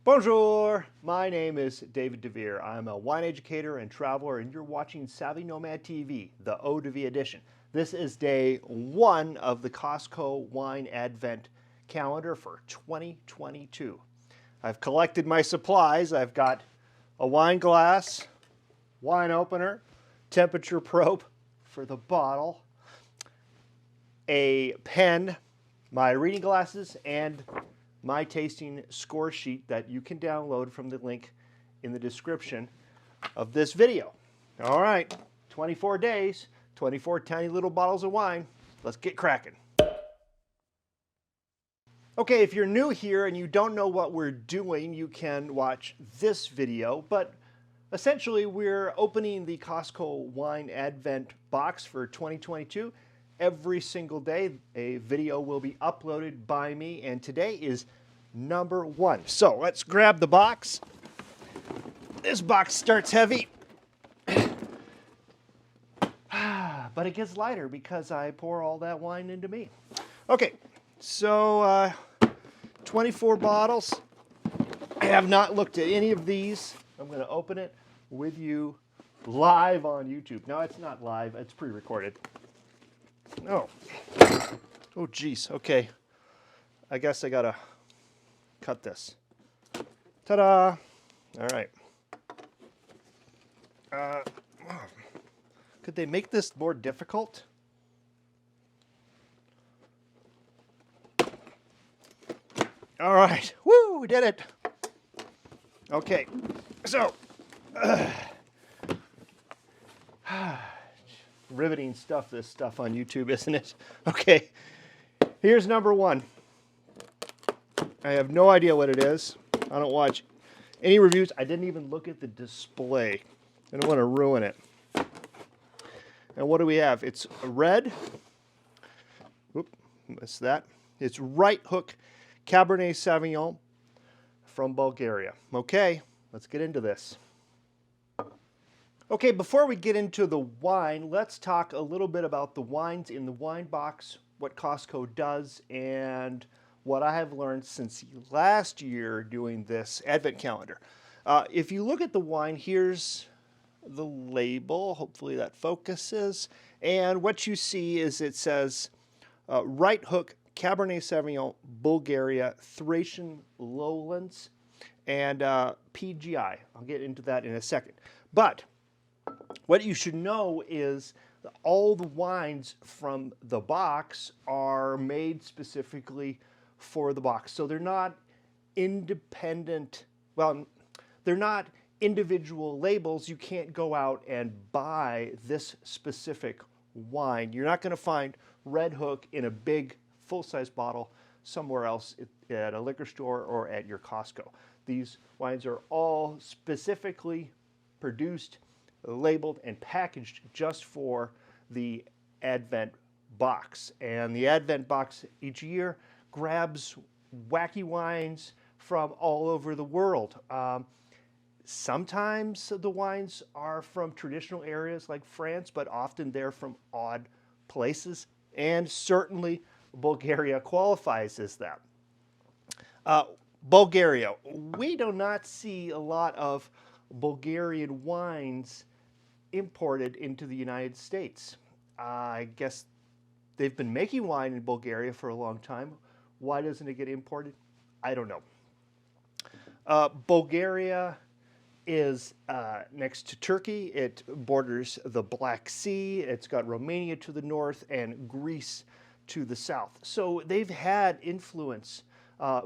Bonjour, my name is David DeVere. I'm a wine educator and traveler, and you're watching Savvy Nomad TV, the eau de vie edition. This is day one of the Costco Wine Advent Calendar for 2022. I've collected my supplies. I've got a wine glass, wine opener, temperature probe for the bottle, a pen, my reading glasses, and my tasting score sheet that you can download from the link in the description of this video. All right, 24 days, 24 tiny little bottles of wine. Let's get cracking. Okay, if you're new here and you don't know what we're doing, you can watch this video, but essentially we're opening the Costco Wine Advent box for 2022. Every single day, a video will be uploaded by me, and today is number one. So let's grab the box. This box starts heavy, but it gets lighter because I pour all that wine into me. Okay, so 24 bottles. I have not looked at any of these. I'm going to open it with you live on YouTube. No, it's not live. It's pre-recorded. Oh, geez. Okay. I guess I gotta cut this. Ta-da! All right. Could they make this more difficult? All right. Woo! We did it. Okay. So. Riveting stuff, this stuff on YouTube, isn't it? Okay, here's number one. I have no idea what it is. I don't watch any reviews. I didn't even look at the display. I don't want to ruin it. And what do we have? It's red. Whoop, missed that. It's Right Hook Cabernet Sauvignon from Bulgaria. Okay, let's get into this. Okay, before we get into the wine, let's talk a little bit about the wines in the wine box, what Costco does, and what I have learned since last year doing this Advent calendar. If you look at the wine, here's the label. Hopefully that focuses. And what you see is it says Right Hook Cabernet Sauvignon, Bulgaria, Thracian Lowlands, and PGI. I'll get into that in a second. But what you should know is that all the wines from the box are made specifically for the box. So they're not independent, well, they're not individual labels. You can't go out and buy this specific wine. You're not going to find Red Hook in a big full-size bottle somewhere else at a liquor store or at your Costco. These wines are all specifically produced, labeled, and packaged just for the Advent box. And the Advent box each year grabs wacky wines from all over the world. Sometimes the wines are from traditional areas like France, but often they're from odd places. And certainly Bulgaria qualifies as that. Bulgaria, we do not see a lot of Bulgarian wines imported into the United States. I guess they've been making wine in Bulgaria for a long time. Why doesn't it get imported? I don't know. Bulgaria is next to Turkey. It borders the Black Sea. It's got Romania to the north and Greece to the south. So they've had influence,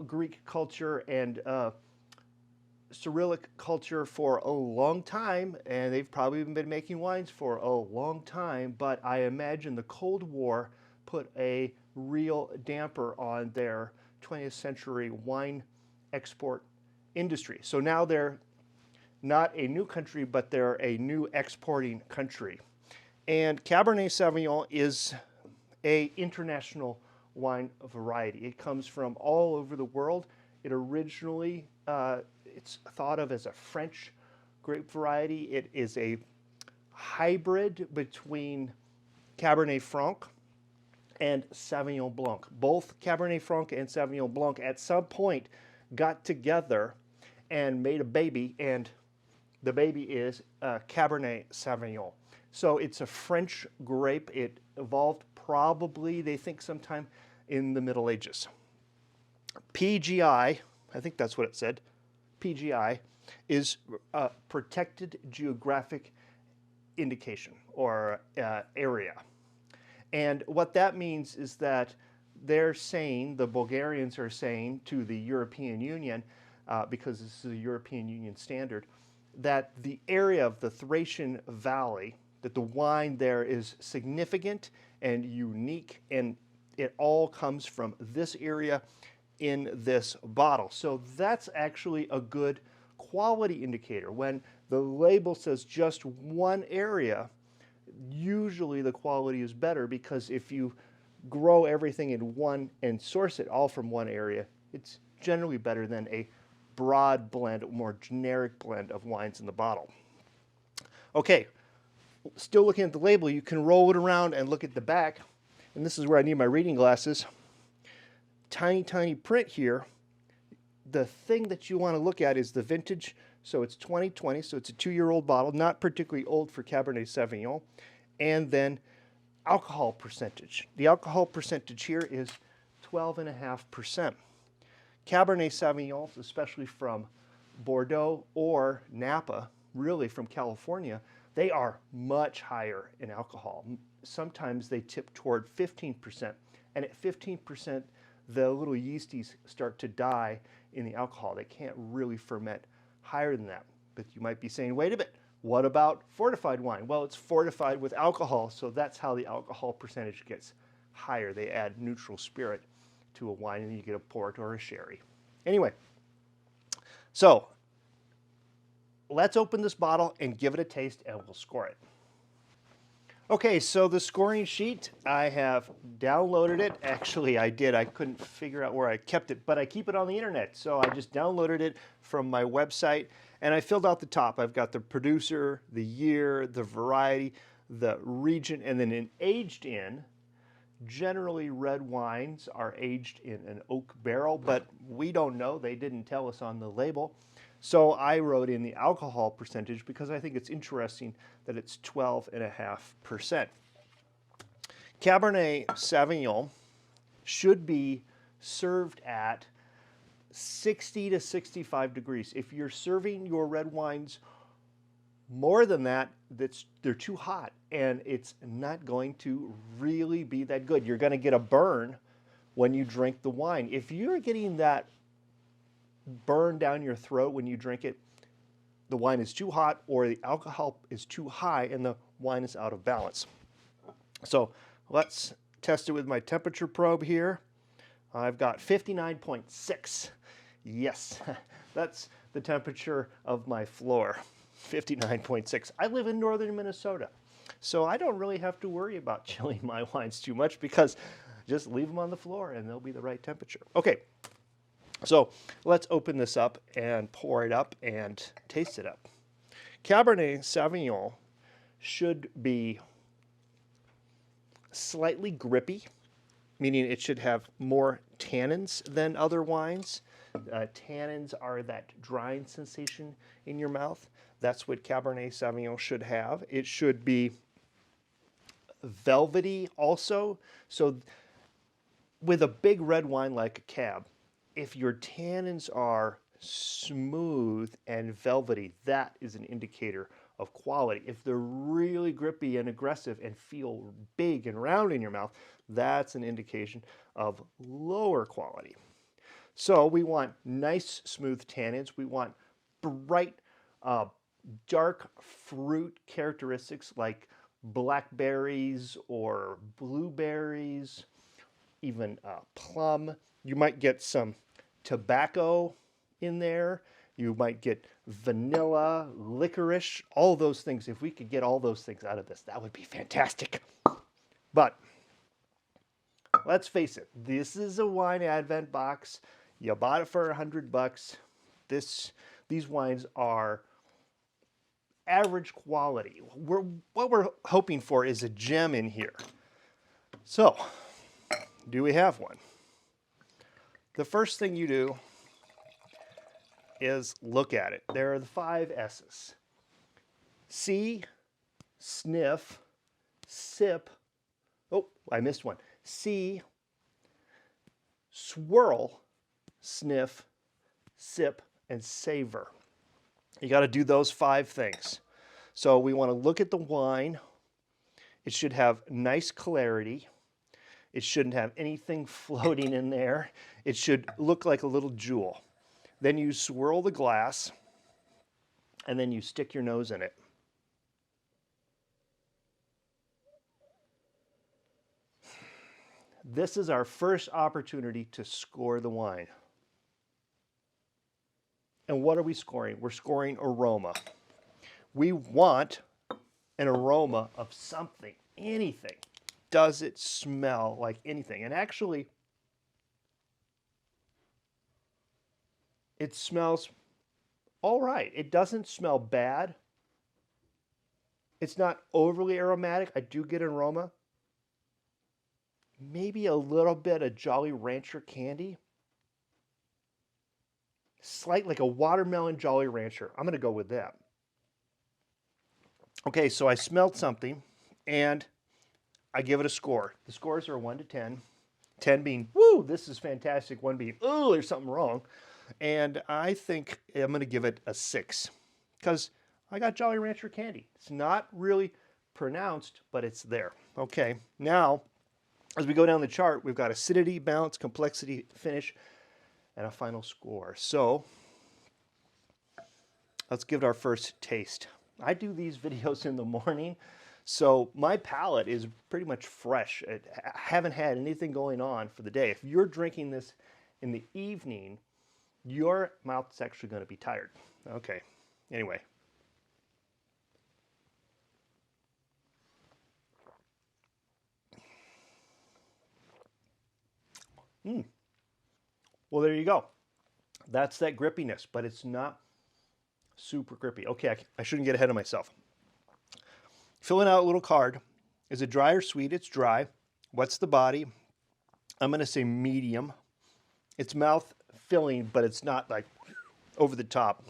Greek culture and Cyrillic culture for a long time, and they've probably been making wines for a long time, but I imagine the Cold War put a real damper on their 20th century wine export industry. So now they're not a new country, but they're a new exporting country. And Cabernet Sauvignon is an international wine variety. It comes from all over the world. It originally, it's thought of as a French grape variety. It is a hybrid between Cabernet Franc and Sauvignon Blanc. Both Cabernet Franc and Sauvignon Blanc at some point got together and made a baby, and the baby is Cabernet Sauvignon. So it's a French grape. It evolved probably, they think, sometime in the Middle Ages. PGI, I think that's what it said, PGI is protected geographic indication or area. And what that means is that they're saying, the Bulgarians are saying to the European Union, because this is a European Union standard, that the area of the Thracian Valley, that the wine there is significant and unique, and it all comes from this area in this bottle. So that's actually a good quality indicator. When the label says just one area, usually the quality is better, because if you grow everything in one and source it all from one area, it's generally better than a broad blend, more generic blend of wines in the bottle. Okay, still looking at the label, you can roll it around and look at the back, and this is where I need my reading glasses. Tiny, tiny print here. The thing that you want to look at is the vintage. So it's 2020, so it's a 2-year-old bottle, not particularly old for Cabernet Sauvignon. And then alcohol percentage. The alcohol percentage here is 12.5%. Cabernet Sauvignon, especially from Bordeaux or Napa, really from California, they are much higher in alcohol. Sometimes they tip toward 15%. And at 15%, the little yeasties start to die in the alcohol. They can't really ferment higher than that. But you might be saying, wait a minute, what about fortified wine? Well, it's fortified with alcohol, so that's how the alcohol percentage gets higher. They add neutral spirit to a wine, and you get a port or a sherry. Anyway, so let's open this bottle and give it a taste, and we'll score it. Okay, so the scoring sheet, I have downloaded it. Actually, I did. I couldn't figure out where I kept it, but I keep it on the internet. So I just downloaded it from my website, and I filled out the top. I've got the producer, the year, the variety, the region, and then in aged in. Generally, red wines are aged in an oak barrel, but we don't know. They didn't tell us on the label. So I wrote in the alcohol percentage because I think it's interesting that it's 12.5%. Cabernet Sauvignon should be served at 60 to 65 degrees. If you're serving your red wines more than that, they're too hot, and it's not going to really be that good. You're going to get a burn when you drink the wine. If you're getting that burn down your throat when you drink it, the wine is too hot or the alcohol is too high and the wine is out of balance. So let's test it with my temperature probe here. I've got 59.6. Yes, that's the temperature of my floor, 59.6. I live in northern Minnesota, so I don't really have to worry about chilling my wines too much, because just leave them on the floor and they'll be the right temperature. Okay. So let's open this up and pour it up and taste it up. Cabernet Sauvignon should be slightly grippy, meaning it should have more tannins than other wines. Tannins are that drying sensation in your mouth. That's what Cabernet Sauvignon should have. It should be velvety also. So with a big red wine like a Cab, if your tannins are smooth and velvety, that is an indicator of quality. If they're really grippy and aggressive and feel big and round in your mouth, that's an indication of lower quality. So we want nice, smooth tannins. We want bright, dark fruit characteristics like blackberries or blueberries, even plum. You might get some tobacco in there. You might get vanilla, licorice, all those things. If we could get all those things out of this, that would be fantastic. But let's face it, this is a wine advent box. You bought it for $100. These wines are average quality. What we're hoping for is a gem in here. So, do we have one? The first thing you do is look at it. There are the 5 S's. See, sniff, sip. Oh, I missed one. See, swirl, sniff, sip, and savor. You got to do those 5 things. So we want to look at the wine. It should have nice clarity. It shouldn't have anything floating in there. It should look like a little jewel. Then you swirl the glass, and then you stick your nose in it. This is our first opportunity to score the wine. And what are we scoring? We're scoring aroma. We want an aroma of something, anything. Does it smell like anything? And actually, it smells all right. It doesn't smell bad. It's not overly aromatic. I do get an aroma. Maybe a little bit of Jolly Rancher candy. Slight, like a watermelon Jolly Rancher. I'm going to go with that. Okay, so I smelled something, and I give it a score. The scores are 1 to 10. 10 being, woo, this is fantastic. 1 being, oh, there's something wrong. And I think I'm going to give it a 6 because I got Jolly Rancher candy. It's not really pronounced, but it's there. Okay, now, as we go down the chart, we've got acidity, balance, complexity, finish, and a final score. So let's give it our first taste. I do these videos in the morning, so my palate is pretty much fresh. I haven't had anything going on for the day. If you're drinking this in the evening, your mouth's actually going to be tired. Okay, anyway. Well, there you go. That's that grippiness, but it's not super grippy. Okay, I shouldn't get ahead of myself. Filling out a little card. Is it dry or sweet? It's dry. What's the body? I'm going to say medium. It's mouth filling, but it's not like over the top.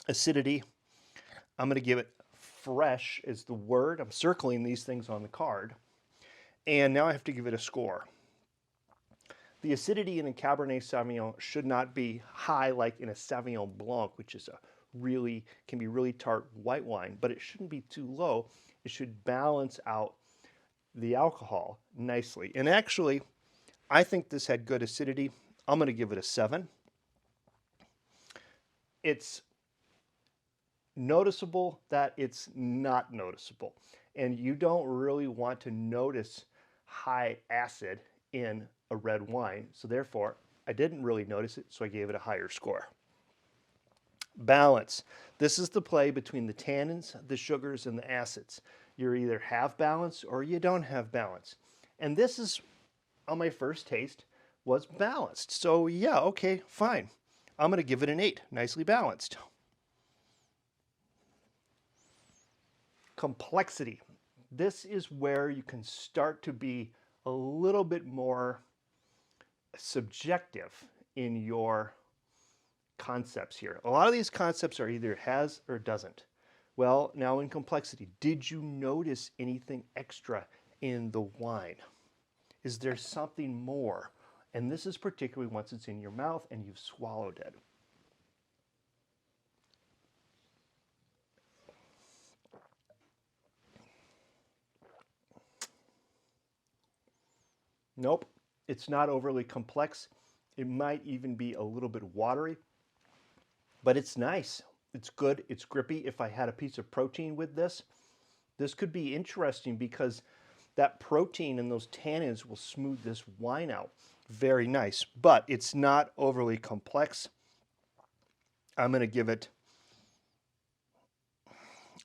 Acidity. I'm going to give it fresh is the word. I'm circling these things on the card. And now I have to give it a score. The acidity in a Cabernet Sauvignon should not be high like in a Sauvignon Blanc, which is can be really tart white wine, but it shouldn't be too low. It should balance out the alcohol nicely. And actually, I think this had good acidity. I'm going to give it a 7. It's noticeable that it's not noticeable. And you don't really want to notice high acid in a red wine. So therefore, I didn't really notice it, so I gave it a higher score. Balance. This is the play between the tannins, the sugars, and the acids. You either have balance or you don't have balance. And this is, on my first taste, was balanced. So yeah, okay, fine. I'm going to give it an 8. Nicely balanced. Complexity. This is where you can start to be a little bit more subjective in your concepts here. A lot of these concepts are either has or doesn't. Well, now in complexity, did you notice anything extra in the wine? Is there something more? And this is particularly once it's in your mouth and you've swallowed it. Nope, it's not overly complex. It might even be a little bit watery, but it's nice. It's good, it's grippy. If I had a piece of protein with this could be interesting because that protein and those tannins will smooth this wine out. Very nice, but it's not overly complex. I'm going to give it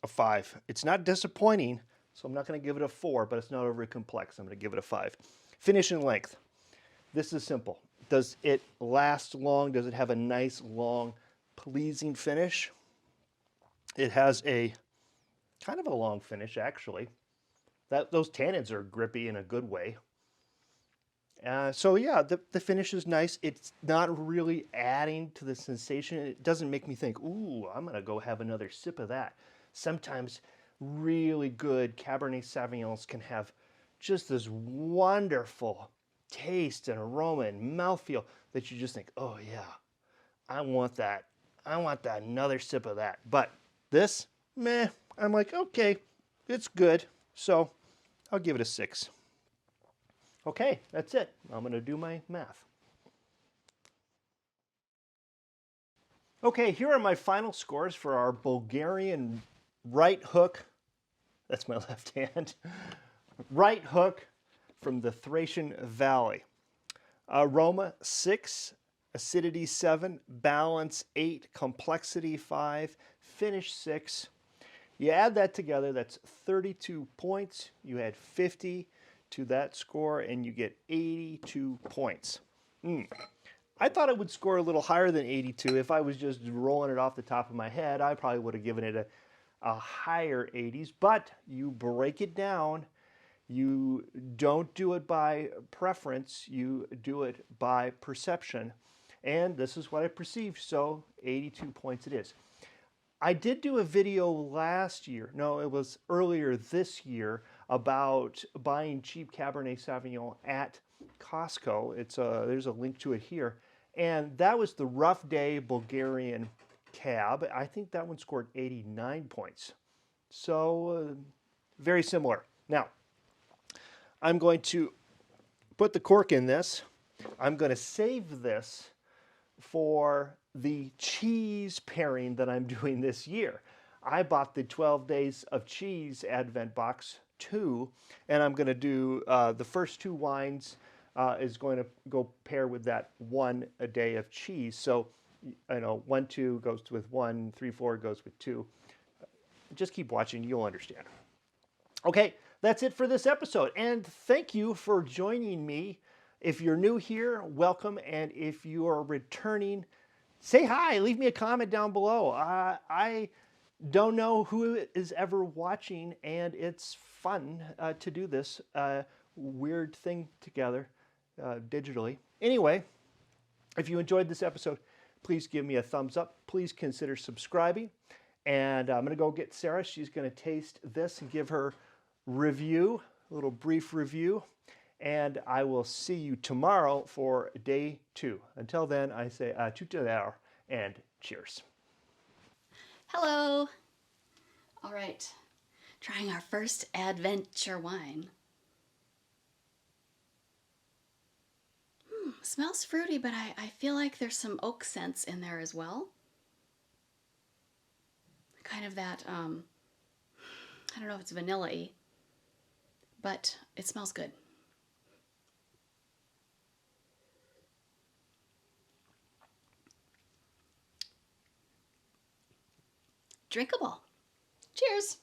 a 5. It's not disappointing, so I'm not going to give it a 4, but it's not overly complex. I'm going to give it a 5. Finish and length. This is simple. Does it last long? Does it have a nice, long, pleasing finish? It has a kind of a long finish, actually. Those tannins are grippy in a good way. So yeah, the finish is nice. It's not really adding to the sensation. It doesn't make me think, ooh, I'm gonna go have another sip of that. Sometimes really good Cabernet Sauvignons can have just this wonderful taste and aroma and mouthfeel that you just think, oh yeah, I want that. I want that another sip of that. But this, meh, I'm like, okay, it's good. So I'll give it a 6. Okay, that's it. I'm going to do my math. Okay, here are my final scores for our Bulgarian right hook. That's my left hand. Right hook from the Thracian Valley. Aroma 6, acidity 7, balance 8, complexity 5, finish 6. You add that together, that's 32 points. You add 50 to that score and you get 82 points. I thought it would score a little higher than 82. If I was just rolling it off the top of my head, I probably would have given it a higher 80s, but you break it down. You don't do it by preference, you do it by perception. And this is what I perceived, so 82 points it is. I did do a video last year, no, it was earlier this year, about buying cheap Cabernet Sauvignon at Costco. There's a link to it here. And that was the Rough Day Bulgarian Cab. I think that one scored 89 points. So very similar. Now, I'm going to put the cork in this. I'm going to save this for the cheese pairing that I'm doing this year. I bought the 12 Days of Cheese Advent Box 2, and I'm going to do the first 2 wines is going to go pair with that 1 a day of cheese. So, 1, 2 goes with 1, 3, 4 goes with 2. Just keep watching, you'll understand. Okay, that's it for this episode, and thank you for joining me. If you're new here, welcome, and if you are returning, say hi, leave me a comment down below. I don't know who is ever watching, and it's fun to do this weird thing together digitally. Anyway, if you enjoyed this episode, please give me a thumbs up. Please consider subscribing, and I'm going to go get Sarah. She's going to taste this and give her review, a little brief review. And I will see you tomorrow for day 2. Until then, I say tutelor and cheers. Hello. All right, trying our first adventure wine. Smells fruity, but I feel like there's some oak scents in there as well. Kind of that, I don't know if it's vanilla-y, but it smells good. Drinkable. Cheers.